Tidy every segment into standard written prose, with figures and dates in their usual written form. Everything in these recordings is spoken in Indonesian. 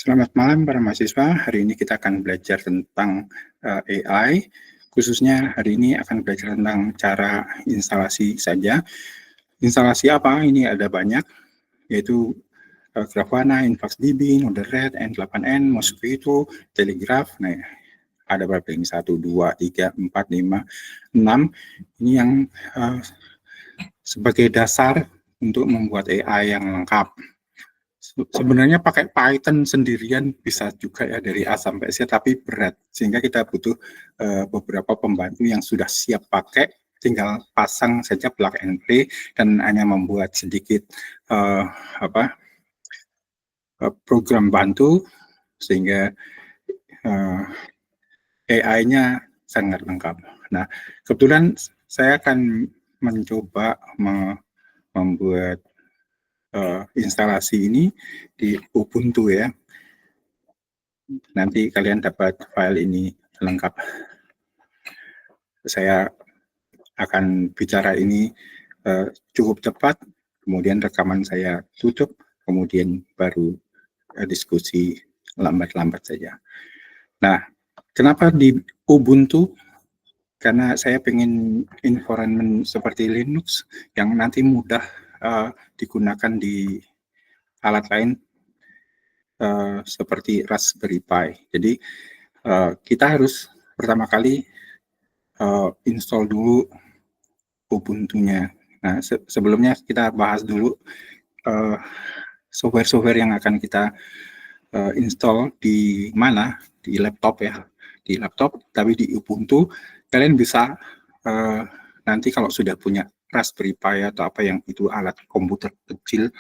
Selamat malam para mahasiswa. Hari ini kita akan belajar tentang AI. Khususnya hari ini akan belajar tentang cara instalasi saja. Instalasi apa? Ini ada banyak, yaitu Grafana, InfluxDB, Node-RED, N8N, Mosquito, Telegraph. Nah, ada berapa ini? 1, 2, 3, 4, 5, 6. Ini yang sebagai dasar untuk membuat AI yang lengkap. Sebenarnya pakai Python sendirian bisa juga ya dari A sampai Z, tapi berat. Sehingga kita butuh beberapa pembantu yang sudah siap pakai, tinggal pasang saja plug and play dan hanya membuat sedikit program bantu sehingga AI-nya sangat lengkap. Nah, kebetulan saya akan mencoba membuat instalasi ini di Ubuntu ya. Nanti kalian dapat file ini lengkap. Saya akan bicara ini cukup cepat, kemudian rekaman saya tutup, kemudian baru diskusi lambat-lambat saja. Nah, kenapa di Ubuntu? Karena saya pengen environment seperti Linux yang nanti mudah digunakan di alat lain seperti Raspberry Pi. Jadi kita harus pertama kali install dulu Ubuntu-nya. Nah, sebelumnya kita bahas dulu software-software yang akan kita install di mana, di laptop ya, di laptop, tapi di Ubuntu kalian bisa nanti kalau sudah punya Raspberry Pi atau apa yang itu alat komputer kecil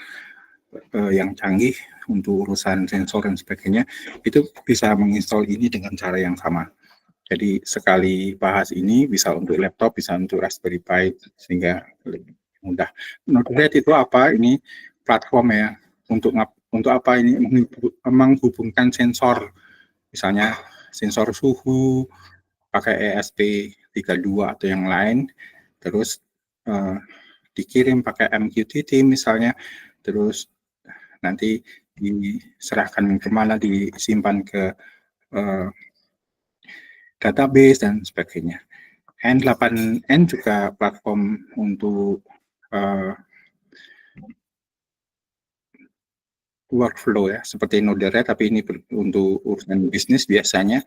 yang canggih untuk urusan sensor dan sebagainya, itu bisa menginstal ini dengan cara yang sama. Jadi sekali bahas ini bisa untuk laptop, bisa untuk Raspberry Pi, sehingga lebih mudah. Node-RED itu apa? Ini platform ya. Untuk apa ini? Menghubungkan sensor, misalnya sensor suhu, pakai ESP32 atau yang lain, terus dikirim pakai MQTT misalnya, terus nanti diserahkan kemana, disimpan ke database dan sebagainya. N8N juga platform untuk workflow ya, seperti Node-RED, tapi ini untuk urusan bisnis biasanya.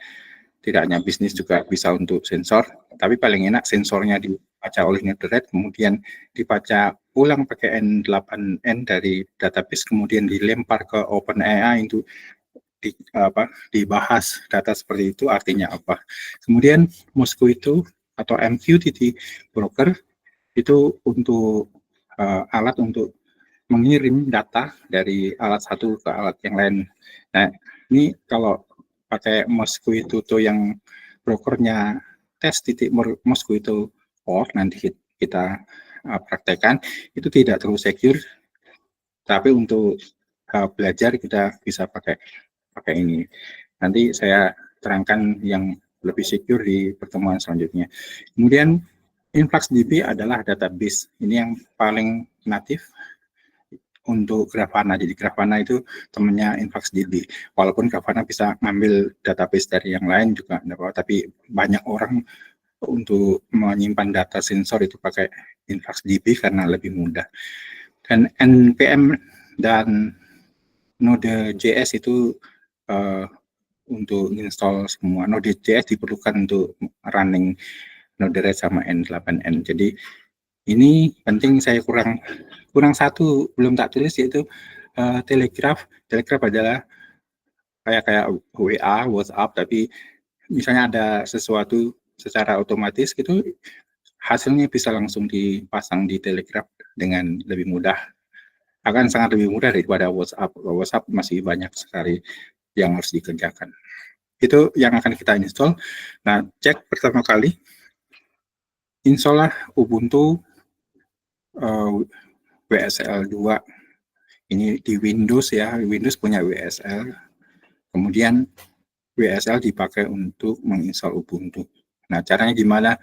Tidak hanya bisnis, juga bisa untuk sensor, tapi paling enak sensornya dibaca oleh Node-RED, kemudian dibaca ulang pakai N8N dari database, kemudian dilempar ke OpenAI untuk dibahas data seperti itu artinya apa. Kemudian Mosquito atau MQTT broker itu untuk alat untuk mengirim data dari alat satu ke alat yang lain. Nah, ini kalau pakai Mosquito yang brokernya test.mosquito.org nanti kita praktekkan, itu tidak terlalu secure, tapi untuk belajar kita bisa pakai ini. Nanti saya terangkan yang lebih secure di pertemuan selanjutnya. Kemudian InfluxDB adalah database. Ini yang paling natif untuk Grafana. Jadi Grafana itu temannya InfluxDB. Walaupun Grafana bisa ngambil database dari yang lain juga, tapi banyak orang untuk menyimpan data sensor itu pakai InfluxDB karena lebih mudah. Dan NPM dan Node.js itu untuk install semua. Node.js diperlukan untuk running Node-RED sama N8N. Jadi ini penting, saya kurang satu belum tak tulis, yaitu Telegraph. Telegraph adalah kayak WA, WhatsApp, tapi misalnya ada sesuatu secara otomatis gitu, hasilnya bisa langsung dipasang di Telegraph dengan lebih mudah. Akan sangat lebih mudah daripada WhatsApp. WhatsApp masih banyak sekali yang harus dikerjakan. Itu yang akan kita install. Nah, cek pertama kali, install lah Ubuntu WSL 2. Ini di Windows ya, Windows punya WSL. Kemudian WSL dipakai untuk menginstal Ubuntu. Nah, caranya gimana?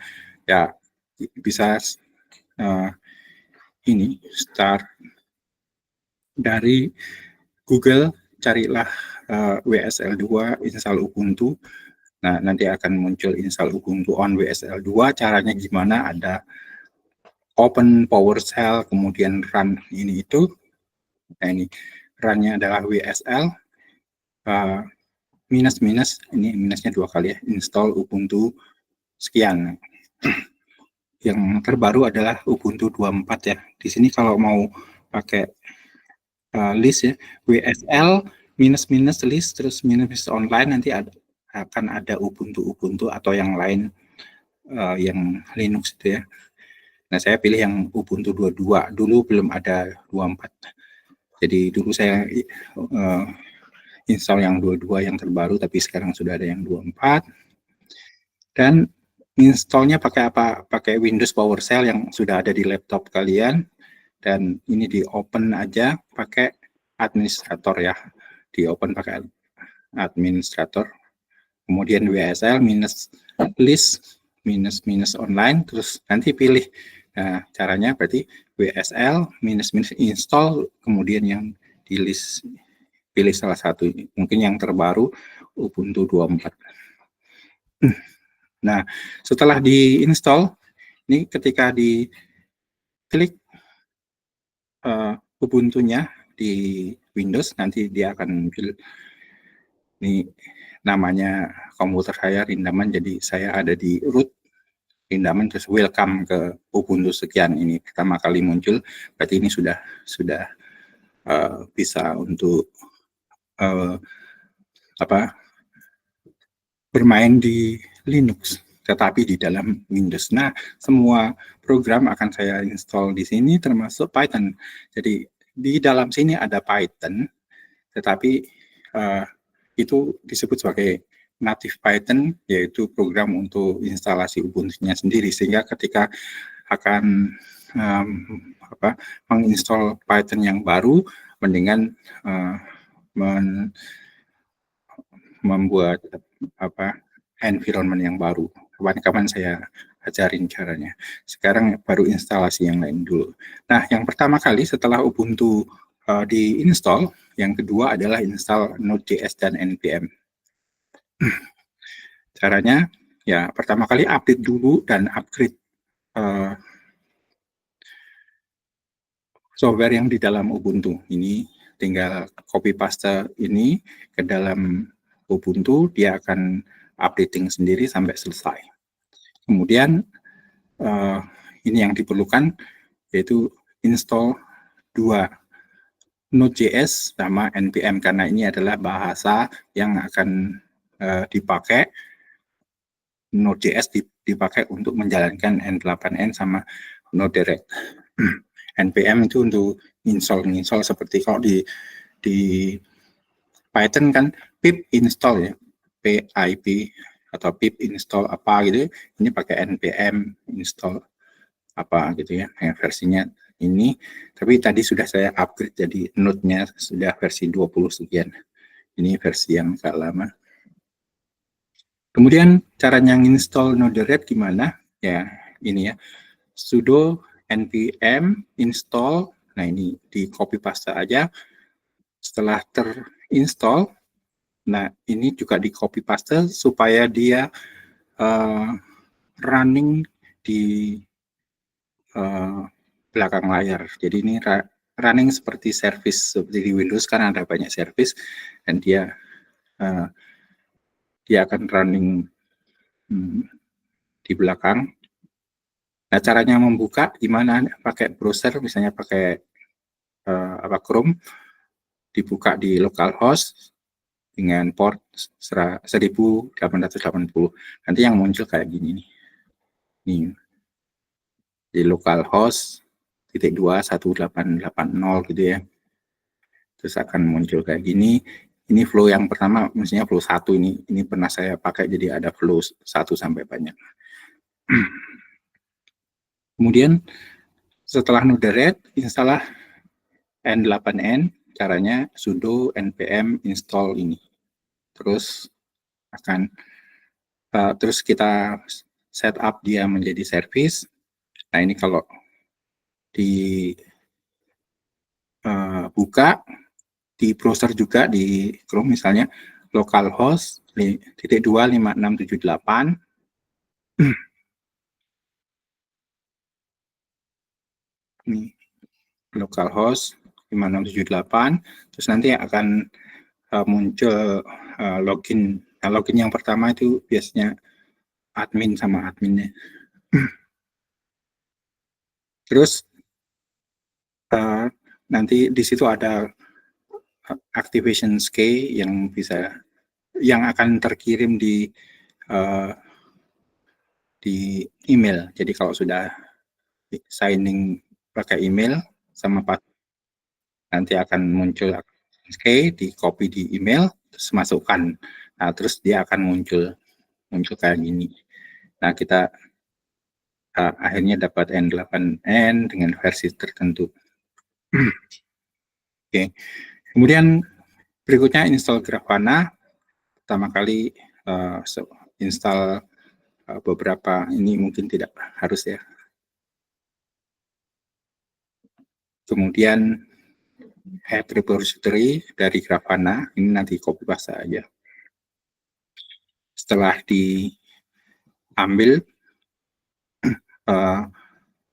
Ya, bisa ini start dari Google, carilah WSL2 install Ubuntu. Nah, nanti akan muncul install Ubuntu on WSL2. Caranya gimana? Ada open PowerShell, kemudian run ini itu. Nah, ini run-nya adalah WSL minus, ini minusnya 2 kali ya, install Ubuntu sekian. Yang terbaru adalah Ubuntu 24 ya. Di sini kalau mau pakai list ya, WSL minus list terus minus online, nanti akan ada Ubuntu atau yang lain yang Linux itu ya. Nah, saya pilih yang Ubuntu 22. Dulu belum ada 24. Jadi dulu saya install yang 22 yang terbaru, tapi sekarang sudah ada yang 24. Dan installnya pakai apa? Pakai Windows PowerShell yang sudah ada di laptop kalian. Dan ini di open aja pakai administrator ya. Di open pakai administrator. Kemudian WSL minus list minus online, terus nanti pilih. Nah, caranya berarti WSL minus install, kemudian yang di list pilih salah satu ini. Mungkin yang terbaru Ubuntu 24. Nah, setelah diinstal, ini ketika diklik Ubuntu-nya di Windows, nanti dia akan muncul. Ini namanya komputer saya Rindaman, jadi saya ada di root Rindaman, terus welcome ke Ubuntu sekian. Ini pertama kali muncul, berarti ini sudah bisa untuk bermain di Linux, tetapi di dalam Windows. Nah, semua program akan saya install di sini, termasuk Python. Jadi di dalam sini ada Python, tetapi itu disebut sebagai native Python, yaitu program untuk instalasi Ubuntu-nya sendiri, sehingga ketika akan menginstal Python yang baru, mendingan membuat environment yang baru. Kapan-kapan saya ajarin caranya. Sekarang baru instalasi yang lain dulu. Nah, yang pertama kali setelah Ubuntu diinstal, yang kedua adalah install Node.js dan npm. Caranya, ya pertama kali update dulu dan upgrade software yang di dalam Ubuntu. Ini tinggal copy paste ini ke dalam Ubuntu, dia akan updating sendiri sampai selesai. Kemudian ini yang diperlukan, yaitu install 2 Node.js sama npm, karena ini adalah bahasa yang akan dipakai. Node.js dipakai untuk menjalankan N8N sama Node-RED. npm itu untuk install seperti kalau di Python kan pip install ya, pip atau pip install apa gitu, ini pakai npm install apa gitu ya, yang versinya ini. Tapi tadi sudah saya upgrade jadi Node-nya sudah versi 20 sekian. Ini versi yang agak lama. Kemudian caranya install Node-RED gimana? Ya, ini ya. Sudo npm install. Nah, ini di copy paste aja. Setelah terinstall, nah ini juga di copy paste supaya dia running di belakang layar. Jadi ini running seperti service, seperti di Windows kan ada banyak service, dan dia akan running di belakang. Nah, caranya membuka gimana? Pakai browser, misalnya pakai Chrome, dibuka di localhost dengan port 1880. Nanti yang muncul kayak gini nih. Nih. Di localhost .21880 gitu ya. Terus akan muncul kayak gini. Ini flow yang pertama, misalnya flow 1 ini pernah saya pakai, jadi ada flow 1 sampai banyak. Kemudian setelah Node-RED, install N8N, caranya sudo npm install ini. Terus akan terus kita setup dia menjadi service. Nah, ini kalau dibuka, di browser juga di Chrome misalnya localhost /25678 ini localhost 5678, terus nanti akan muncul login. Nah, login yang pertama itu biasanya admin sama adminnya. Terus nanti di situ ada activation key yang akan terkirim di email. Jadi kalau sudah signing pakai email sama nanti akan muncul key, di copy di email, terus masukkan. Nah, terus dia akan muncul kayak gini. Nah, kita akhirnya dapat N8N dengan versi tertentu. Oke. Kemudian berikutnya install Grafana. Pertama kali install beberapa, ini mungkin tidak harus ya. Kemudian add repository dari Grafana, ini nanti copy paste aja. Setelah diambil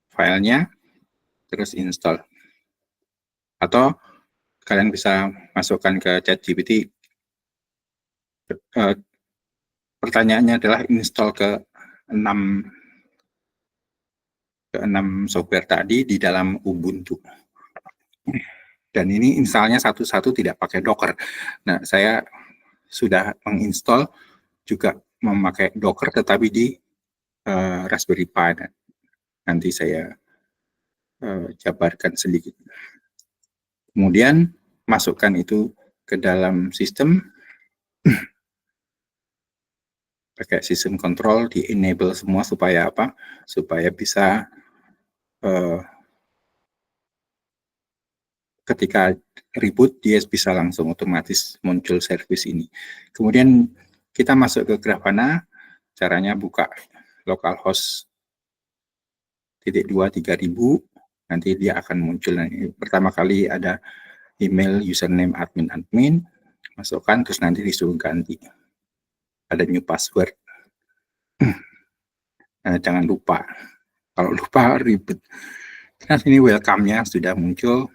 filenya, terus install. Atau kalian bisa masukkan ke ChatGPT. Pertanyaannya adalah install ke 6 software tadi di dalam Ubuntu. Dan ini installnya satu-satu, tidak pakai Docker. Nah, saya sudah menginstall juga memakai Docker, tetapi di Raspberry Pi. Nanti saya jabarkan sedikit. Kemudian masukkan itu ke dalam sistem, pakai sistem control, di enable semua supaya apa? Supaya bisa ketika reboot dia bisa langsung otomatis muncul service ini. Kemudian kita masuk ke Grafana, caranya buka localhost /23000, nanti dia akan muncul. Pertama kali ada email username admin, masukkan, terus nanti disuruh ganti. Ada new password. Nah, jangan lupa. Kalau lupa ribet. Nah, ini welcome-nya sudah muncul.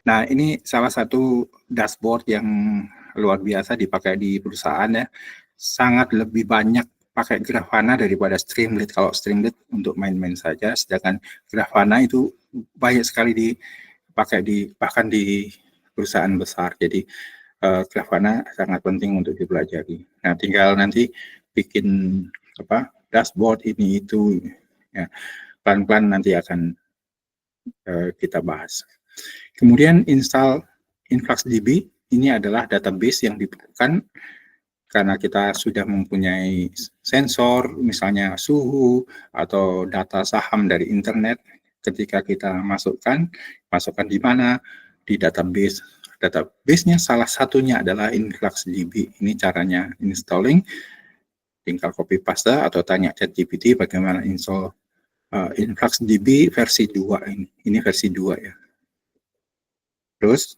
Nah, ini salah satu dashboard yang luar biasa dipakai di perusahaan ya. Sangat lebih banyak pakai Grafana daripada Streamlit. Kalau Streamlit untuk main-main saja, sedangkan Grafana itu banyak sekali dipakai bahkan di perusahaan besar. Jadi Grafana sangat penting untuk dipelajari. Nah, tinggal nanti bikin dashboard ini itu ya, pelan-pelan nanti akan kita bahas. Kemudian install InfluxDB, ini adalah database yang dibutuhkan karena kita sudah mempunyai sensor, misalnya suhu atau data saham dari internet. Ketika kita masukkan di mana? Di database. Database-nya salah satunya adalah InfluxDB. Ini caranya installing. Tinggal copy paste atau tanya ChatGPT bagaimana install InfluxDB versi 2 ini. Ini versi 2 ya. Terus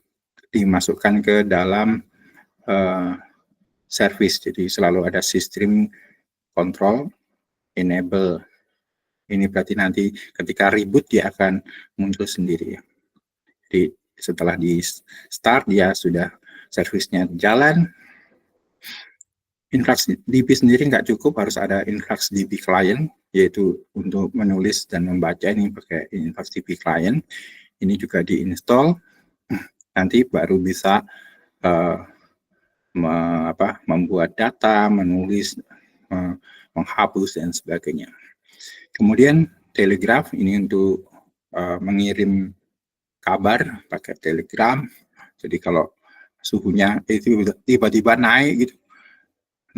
dimasukkan ke dalam service. Jadi selalu ada system control enable. Ini berarti nanti ketika reboot dia akan muncul sendiri. Jadi setelah di start dia sudah servicenya jalan. InfluxDB sendiri nggak cukup, harus ada InfluxDB client, yaitu untuk menulis dan membaca, ini pakai InfluxDB client. Ini juga diinstal, nanti baru bisa membuat data, menulis, menghapus, dan sebagainya. Kemudian Telegraph, ini untuk mengirim kabar pakai Telegram. Jadi kalau suhunya itu tiba-tiba naik gitu,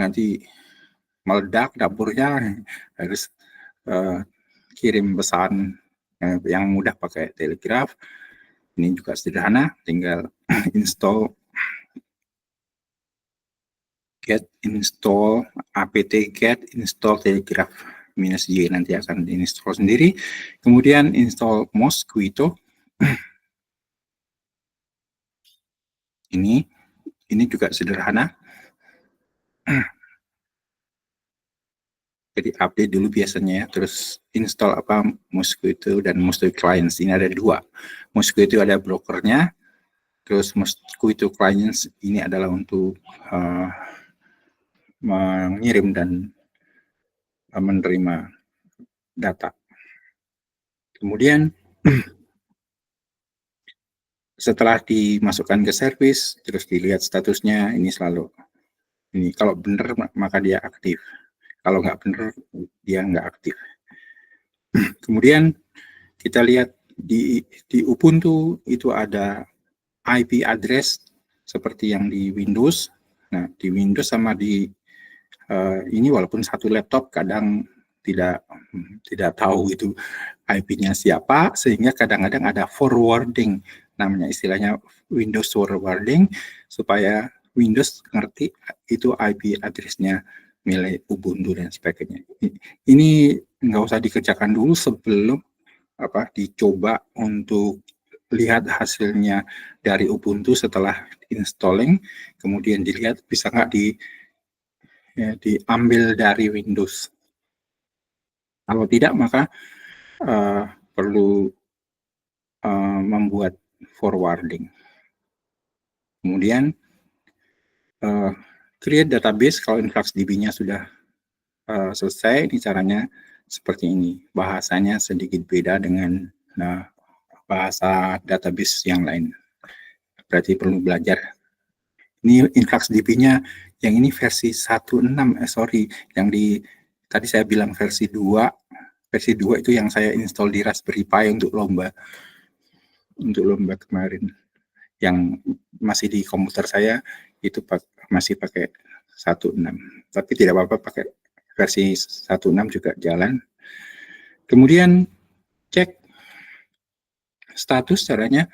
nanti meledak dapurnya, harus kirim pesan yang mudah pakai Telegraph. Ini juga sederhana, tinggal install get install apt get install Telegraph -y, nanti akan diinstal sendiri. Kemudian install Mosquito. Ini juga sederhana. Jadi update dulu biasanya ya, terus install apa Mosquito dan Mosquito Clients. Ini ada dua. Mosquito ada brokernya, terus Mosquito Clients ini adalah untuk mengirim dan menerima data. Kemudian setelah dimasukkan ke service, terus dilihat statusnya, ini selalu ini kalau benar maka dia aktif. Kalau nggak benar dia nggak aktif. Kemudian kita lihat di Ubuntu itu ada IP address seperti yang di Windows. Nah, di Windows sama di ini walaupun satu laptop kadang tidak tahu itu IP-nya siapa, sehingga kadang-kadang ada forwarding, namanya istilahnya Windows forwarding, supaya Windows ngerti itu IP address-nya milik Ubuntu dan sebagainya. Ini nggak usah dikerjakan dulu sebelum dicoba untuk lihat hasilnya dari Ubuntu setelah installing, kemudian dilihat bisa nggak diambil dari Windows. Kalau tidak, maka perlu membuat forwarding. Kemudian create database. Kalau InfluxDB-nya sudah selesai, ini caranya seperti ini. Bahasanya sedikit beda dengan bahasa database yang lain. Berarti perlu belajar. Ini InfluxDB-nya yang ini versi 1.6, yang tadi saya bilang versi 2. Versi 2 itu yang saya install di Raspberry Pi untuk lomba kemarin. Yang masih di komputer saya itu masih pakai 1.6. Tapi tidak apa-apa pakai versi 1.6 juga jalan. Kemudian cek status, caranya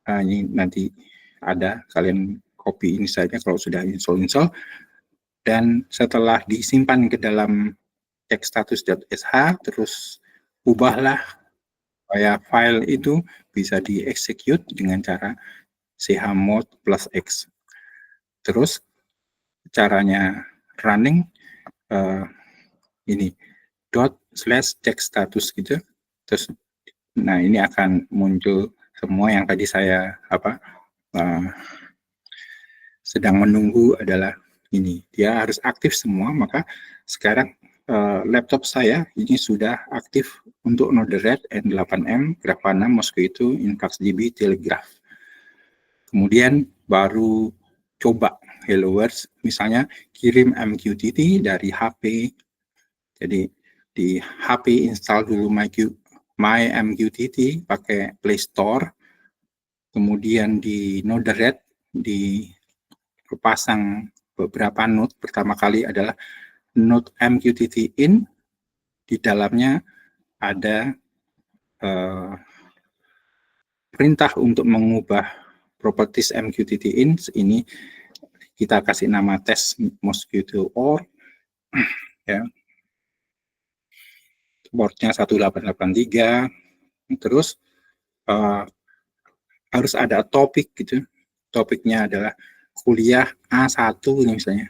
ini nanti ada, kalian copy ini saja kalau sudah install, dan setelah disimpan ke dalam cek status.sh, terus ubahlah supaya file itu bisa di-execute dengan cara chmod +x. Terus caranya running ini ./check status gitu. Terus nah ini akan muncul semua yang tadi saya sedang menunggu adalah ini. Dia harus aktif semua, maka sekarang laptop saya ini sudah aktif untuk Node-RED N8M, Grafana, Mosquito, InfluxDB, Telegraph. Kemudian baru coba Hello World, misalnya kirim MQTT dari HP. Jadi di HP install dulu My MQTT pakai Play Store. Kemudian di Node-RED dipasang beberapa node. Pertama kali adalah node MQTT in, di dalamnya ada perintah untuk mengubah properties MQTT in. Ini kita kasih nama test Mosquito or ya, portnya 1883. Terus harus ada topik gitu. Topiknya adalah kuliah A1 misalnya.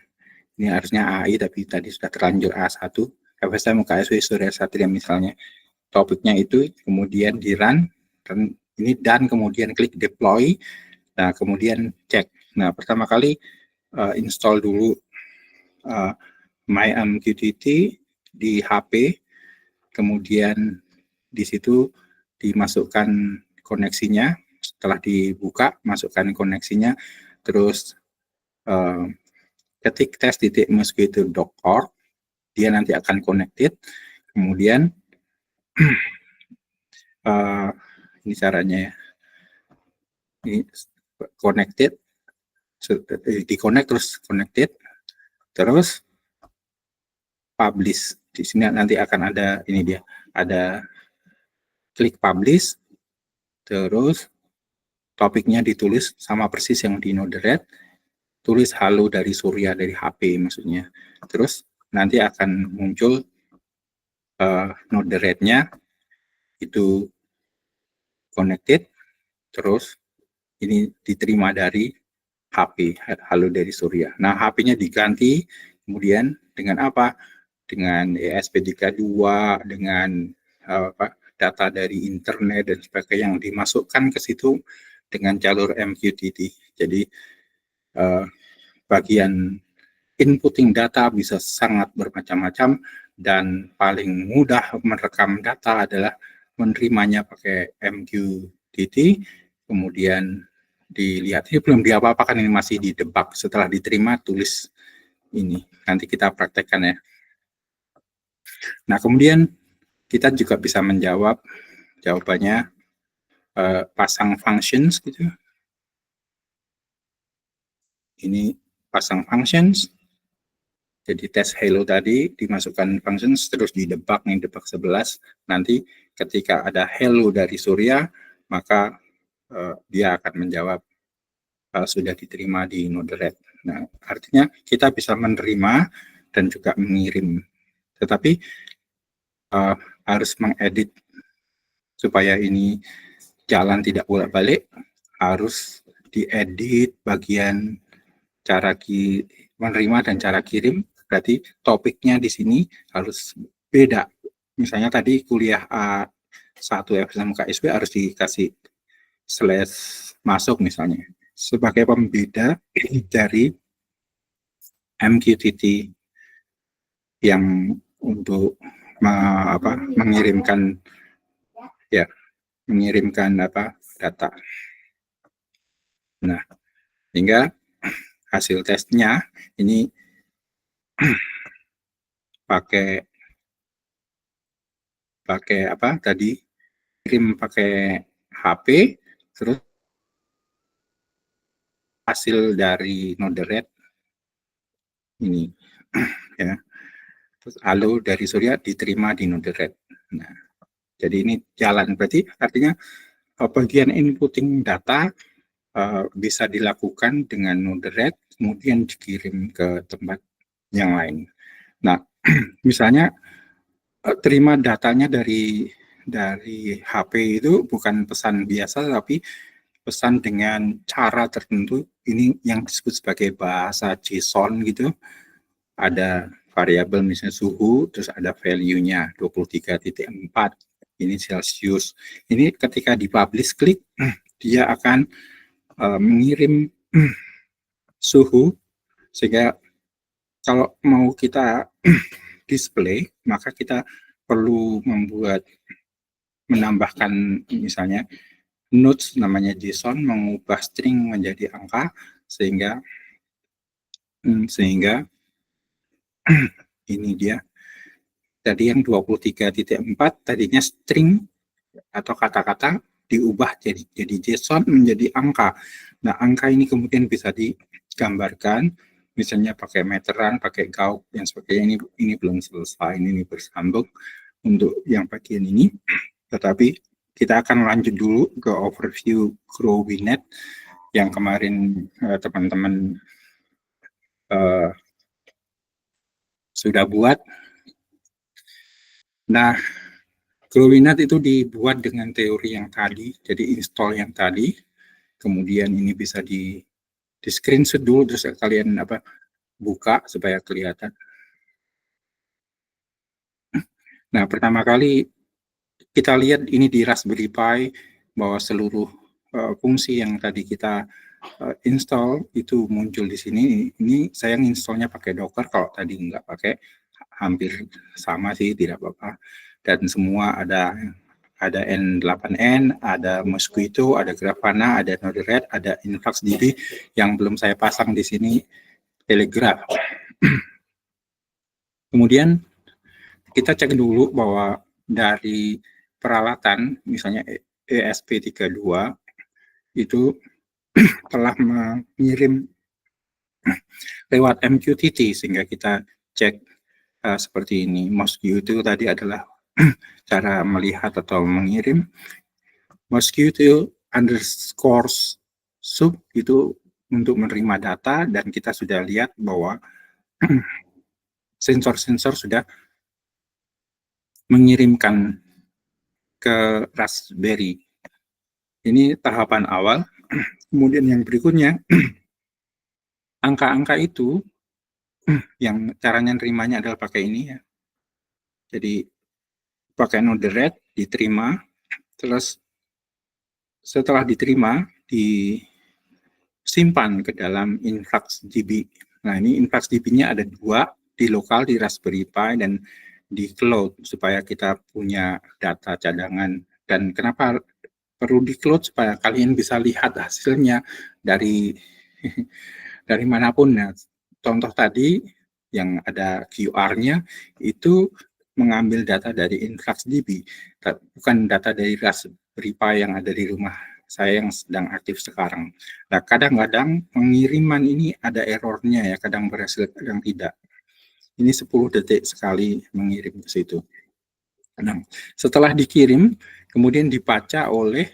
Ini harusnya AI tapi tadi sudah terlanjur A1. FSM KSW Surya Satria misalnya. Topiknya itu, kemudian di run, dan kemudian klik deploy. Nah, kemudian cek. Nah, pertama kali install dulu MyMQTT di HP, kemudian di situ dimasukkan koneksinya. Setelah dibuka, masukkan koneksinya, terus ketik test.mosquito.org, dia nanti akan connected. Kemudian ini caranya ya, ini connected, di-connect terus connected, terus publish. Di sini nanti akan ada ini dia, ada klik publish, terus topiknya ditulis sama persis yang di Node-RED, tulis halo dari Surya, dari HP maksudnya. Terus nanti akan muncul Node-RED-nya itu connected, terus ini diterima dari HP, halo dari Surya. Nah, HP-nya diganti, kemudian dengan apa? Dengan ESP32, dengan data dari internet dan sebagainya yang dimasukkan ke situ dengan jalur MQTT. Jadi bagian inputting data bisa sangat bermacam-macam, dan paling mudah merekam data adalah menerimanya pakai MQTT, kemudian dilihat. Ini belum diapa-apakan, ini masih didebak. Setelah diterima, tulis ini. Nanti kita praktekkan ya. Nah, kemudian kita juga bisa menjawab jawabannya pasang functions gitu. Ini pasang functions. Jadi tes hello tadi dimasukkan functions, terus didebak nih, debak 11. Nanti ketika ada hello dari Surya, maka dia akan menjawab sudah diterima di Node-RED. Nah, artinya kita bisa menerima dan juga mengirim. Tetapi harus mengedit supaya ini jalan tidak bolak-balik, harus diedit bagian cara menerima dan cara kirim. Berarti topiknya di sini harus beda. Misalnya tadi kuliah A1 FSM KSP harus dikasih slash masuk misalnya, sebagai pembeda dari MQTT yang untuk mengirimkan data. Nah, sehingga hasil tesnya ini pakai apa tadi, kirim pakai HP, terus hasil dari Node-RED ini ya, terus halo dari Surya diterima di Node-RED. Nah, jadi ini jalan, berarti artinya bagian inputting data bisa dilakukan dengan Node-RED, kemudian dikirim ke tempat yang lain. Nah, misalnya terima datanya dari HP itu bukan pesan biasa, tapi pesan dengan cara tertentu. Ini yang disebut sebagai bahasa JSON gitu. Ada variabel misalnya suhu, terus ada value-nya 23.4. Ini Celsius. Ini ketika dipublish klik, dia akan mengirim suhu, sehingga kalau mau kita display, maka kita perlu menambahkan misalnya notes namanya JSON, mengubah string menjadi angka, sehingga ini dia tadi yang 23.4 tadinya string atau kata-kata diubah jadi JSON menjadi angka. Nah, angka ini kemudian bisa digambarkan misalnya pakai meteran, pakai gauk dan sebagainya. Ini belum selesai, ini bersambung untuk yang bagian ini. Tetapi kita akan lanjut dulu ke overview GrowWeNet yang kemarin teman-teman sudah buat. Nah, GrowWeNet itu dibuat dengan teori yang tadi, jadi install yang tadi, kemudian ini bisa di screenshot dulu, terus kalian buka supaya kelihatan. Nah, pertama kali kita lihat ini di Raspberry Pi, bahwa seluruh fungsi yang tadi kita install itu muncul di sini. Ini saya installnya pakai Docker, kalau tadi nggak pakai hampir sama sih, tidak apa-apa. Dan semua ada N8N, ada Mosquito, ada Grafana, ada Node-RED, ada InfluxDB. Yang belum saya pasang di sini Telegraph. Kemudian kita cek dulu bahwa dari peralatan, misalnya ESP32 itu telah mengirim lewat MQTT, sehingga kita cek seperti ini. Mosquito tadi adalah cara melihat atau mengirim. Mosquito underscore sub itu untuk menerima data, dan kita sudah lihat bahwa sensor-sensor sudah mengirimkan ke Raspberry. Ini tahapan awal. Kemudian yang berikutnya angka-angka itu yang caranya nerimanya adalah pakai ini ya. Jadi pakai node red diterima, terus setelah diterima disimpan ke dalam InfluxDB. Nah, ini InfluxDB-nya ada dua, di lokal di Raspberry Pi dan di cloud, supaya kita punya data cadangan. Dan kenapa perlu di cloud? Supaya kalian bisa lihat hasilnya dari dari manapun. Nah, contoh tadi yang ada QR-nya itu mengambil data dari InfluxDB, bukan data dari Raspberry Pi yang ada di rumah saya yang sedang aktif sekarang. Nah, kadang-kadang pengiriman ini ada errornya ya, kadang berhasil, kadang tidak. Ini 10 detik sekali mengirim ke situ. Nah, setelah dikirim, kemudian dibaca oleh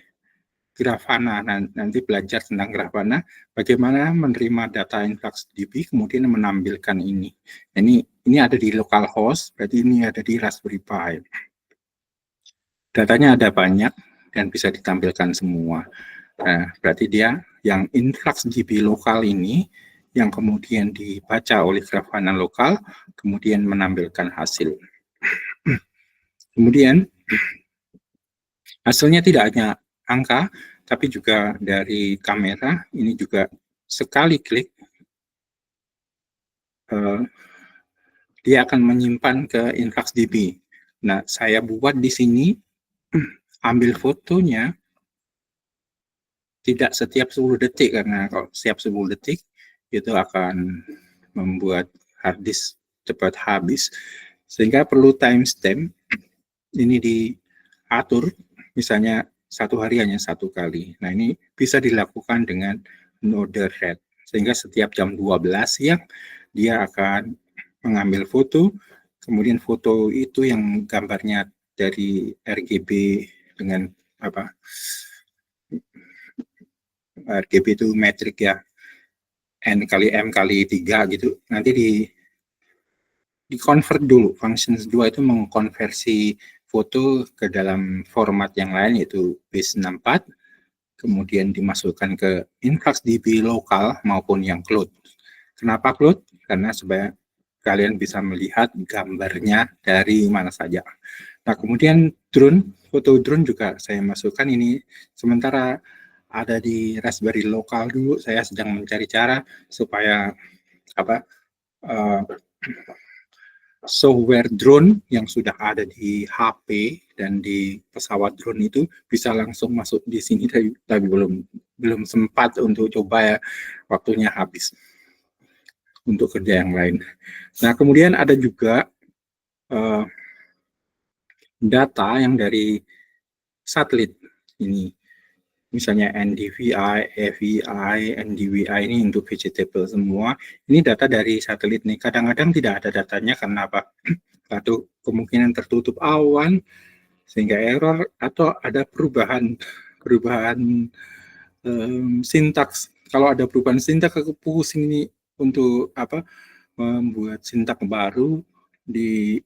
Grafana. Nanti belajar tentang Grafana, bagaimana menerima data InfluxDB, kemudian menampilkan ini. Ini ada di localhost, berarti ini ada di Raspberry Pi. Datanya ada banyak dan bisa ditampilkan semua. Nah, berarti dia yang InfluxDB lokal ini yang kemudian dibaca oleh Grafana lokal, kemudian menampilkan hasil. Kemudian hasilnya tidak hanya angka, tapi juga dari kamera. Ini juga sekali klik dia akan menyimpan ke InfluxDB. Nah, saya buat di sini ambil fotonya tidak setiap 10 detik, karena kalau setiap 10 detik itu akan membuat hard disk cepat habis, sehingga perlu timestamp. Ini diatur, misalnya satu hari hanya satu kali. Nah, ini bisa dilakukan dengan node red, sehingga setiap jam 12 siang dia akan mengambil foto, kemudian foto itu yang gambarnya dari RGB dengan apa, RGB itu metrik ya, N kali M kali 3 gitu, nanti di convert dulu. Functions 2 itu mengkonversi foto ke dalam format yang lain, yaitu base64, kemudian dimasukkan ke InfluxDB lokal maupun yang cloud. Kenapa cloud? Karena supaya kalian bisa melihat gambarnya dari mana saja. Nah, kemudian drone, foto drone juga saya masukkan ini. Sementara ada di Raspberry lokal dulu, saya sedang mencari cara supaya software drone yang sudah ada di HP dan di pesawat drone itu bisa langsung masuk di sini, tapi belum sempat untuk coba ya, waktunya habis untuk kerja yang lain. Nah, kemudian ada juga data yang dari satelit ini, misalnya NDVI, AVI, NDVI ini untuk vegetable semua. Ini data dari satelit nih. Kadang-kadang tidak ada datanya karena apa? Satu, kemungkinan tertutup awan sehingga error, atau ada perubahan sintaks. Kalau ada perubahan sintaks, aku pusing ini untuk apa, membuat sintaks baru di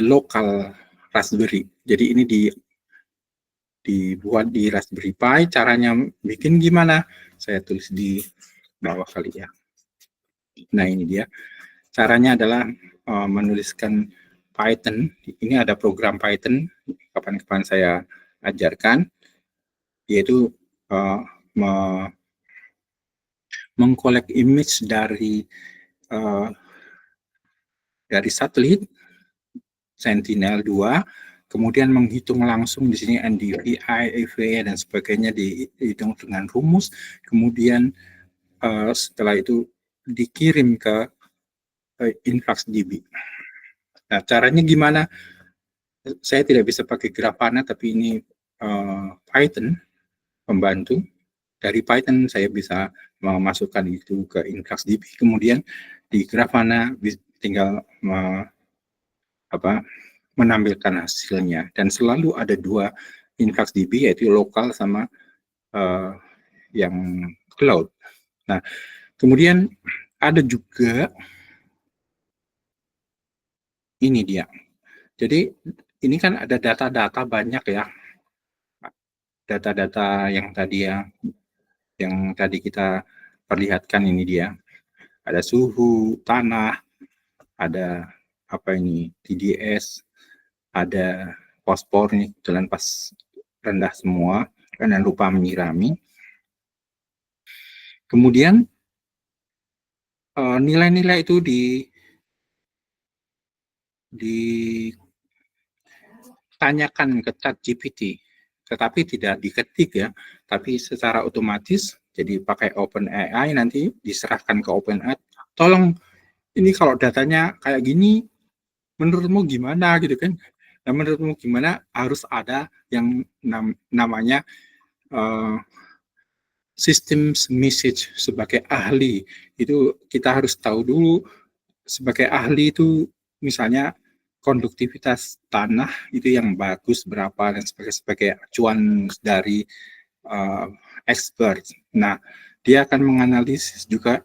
lokal Raspberry. Jadi ini dibuat di Raspberry Pi. Caranya bikin gimana? Saya tulis di bawah kali ya. Nah, ini dia. Caranya adalah menuliskan Python. Ini ada program Python, kapan-kapan saya ajarkan, yaitu mengkolek image dari satelit Sentinel-2, kemudian menghitung langsung di sini NDVI, AVI, dan sebagainya dihitung dengan rumus, kemudian setelah itu dikirim ke InfluxDB. Nah, caranya gimana? Saya tidak bisa pakai Grafana, tapi ini Python pembantu. Dari Python saya bisa memasukkan itu ke InfluxDB, kemudian di Grafana tinggal menampilkan hasilnya. Dan selalu ada dua InfluxDB, yaitu lokal sama yang cloud. Nah, kemudian ada juga ini dia. Jadi ini kan ada data-data banyak ya. data-data yang tadi kita perlihatkan. Ini dia, ada suhu tanah, ada apa ini, TDS, ada fosfor, ini kebetulan pas rendah semua, dan lupa menyirami. Kemudian nilai-nilai itu ditanyakan ke ChatGPT, tetapi tidak diketik ya, tapi secara otomatis. Jadi pakai OpenAI, nanti diserahkan ke OpenAI, tolong ini kalau datanya kayak gini, menurutmu gimana gitu kan? Nah, menurutmu gimana? Harus ada yang namanya sistem message sebagai ahli. Itu kita harus tahu dulu sebagai ahli itu, misalnya konduktivitas tanah itu yang bagus berapa, dan sebagai acuan dari expert. Nah, dia akan menganalisis juga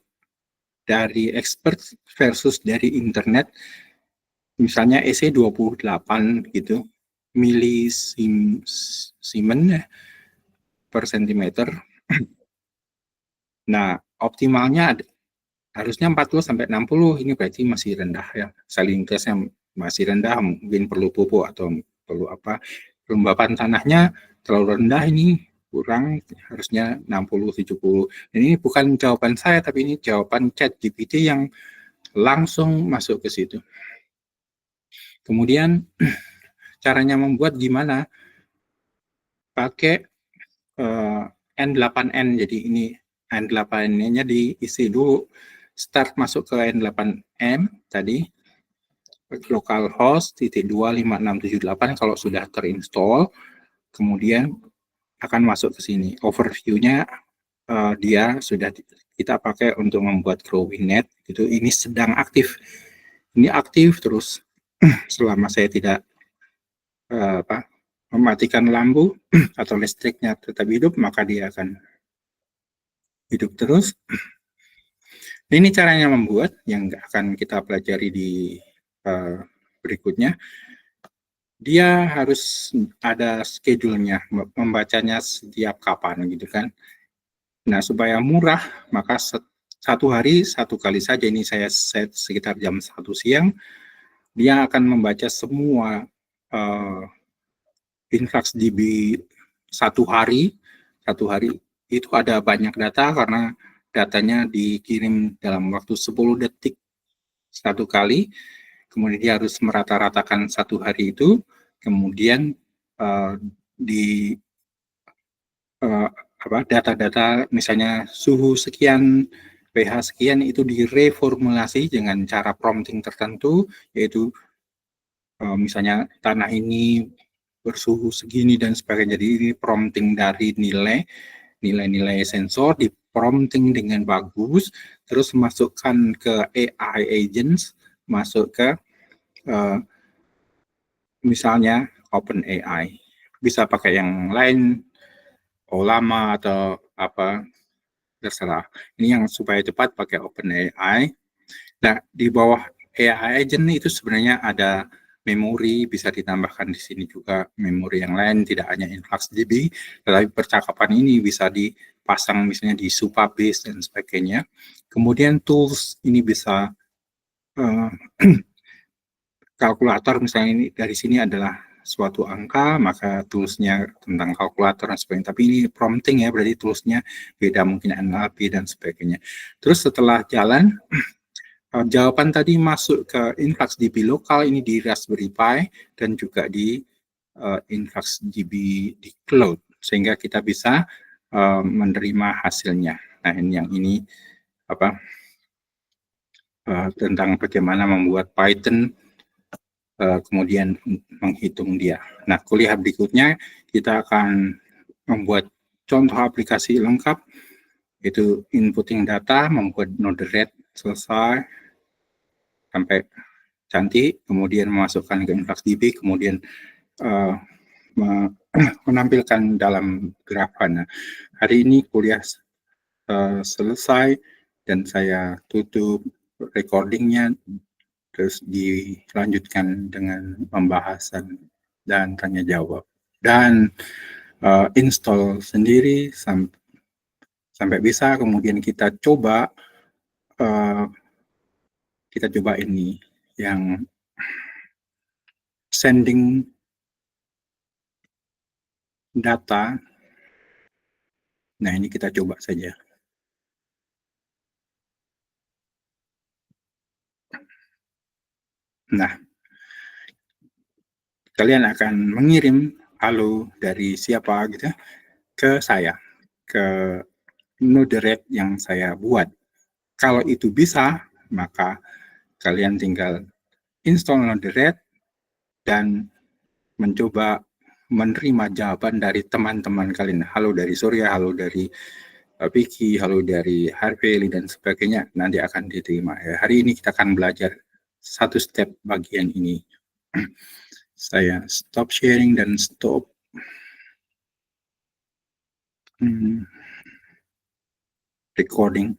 dari expert versus dari internet, misalnya EC 28 gitu, milisimen per sentimeter. Nah, optimalnya harusnya 40 sampai 60, ini berarti masih rendah ya. Salinistasnya masih rendah, mungkin perlu pupuk atau perlu apa. Kelembapan tanahnya terlalu rendah, ini kurang, harusnya 60 70. Ini bukan jawaban saya, tapi ini jawaban ChatGPT yang langsung masuk ke situ. Kemudian caranya membuat gimana? Pakai N8N. Jadi ini N8N-nya diisi dulu. Start masuk ke N8M tadi, localhost /25678 kalau sudah terinstall. Kemudian akan masuk ke sini. Overview-nya dia sudah kita pakai untuk membuat GrowingNet. Itu ini sedang aktif. Ini aktif terus selama saya tidak mematikan lampu atau listriknya tetap hidup, maka dia akan hidup terus. Ini caranya membuat, yang akan kita pelajari di berikutnya. Dia harus ada schedule-nya, membacanya setiap kapan gitu kan. Nah, supaya murah, maka satu hari satu kali saja, ini saya set sekitar jam 1 siang, dia akan membaca semua InfluxDB satu hari itu ada banyak data, karena datanya dikirim dalam waktu 10 detik satu kali, kemudian dia harus merata-ratakan satu hari itu, kemudian data-data misalnya suhu sekian, pH sekian, itu direformulasi dengan cara prompting tertentu, yaitu misalnya tanah ini bersuhu segini dan sebagainya. Jadi ini prompting dari nilai-nilai sensor, di prompting dengan bagus, terus masukkan ke AI agents, masuk ke misalnya OpenAI. Bisa pakai yang lain, Olama atau apa, terserah. Ini yang supaya cepat pakai OpenAI. Nah, di bawah AI agent itu sebenarnya ada memori, bisa ditambahkan di sini juga memori yang lain, tidak hanya InfluxDB, tetapi percakapan ini bisa dipasang misalnya di Supabase dan sebagainya. Kemudian tools ini bisa kalkulator, misalnya ini dari sini adalah suatu angka, maka toolsnya tentang kalkulator dan sebagainya. Tapi ini prompting ya, berarti toolsnya beda, mungkin NLP dan sebagainya. Terus setelah jalan, jawaban tadi masuk ke InfluxDB lokal, ini di Raspberry Pi, dan juga di InfluxDB di cloud, sehingga kita bisa menerima hasilnya. Nah, ini yang ini tentang bagaimana membuat Python kemudian menghitung dia. Nah, kuliah berikutnya kita akan membuat contoh aplikasi lengkap, yaitu inputting data, membuat node-RED selesai sampai cantik, kemudian memasukkan ke InfluxDB, kemudian menampilkan dalam Grafana. Hari ini kuliah selesai dan saya tutup recordingnya, terus dilanjutkan dengan pembahasan dan tanya jawab. Dan install sendiri sampai bisa, kemudian kita coba ini yang sending data. Nah, ini kita coba saja. Nah, kalian akan mengirim halo dari siapa gitu ke saya, ke Node-RED yang saya buat. Kalau itu bisa, maka kalian tinggal install Node-RED dan mencoba menerima jawaban dari teman-teman kalian. Halo dari Surya, halo dari Vicky, halo dari Harvey, dan sebagainya. Nanti akan diterima. Ya, hari ini kita akan belajar satu step bagian ini. Saya stop sharing dan stop recording.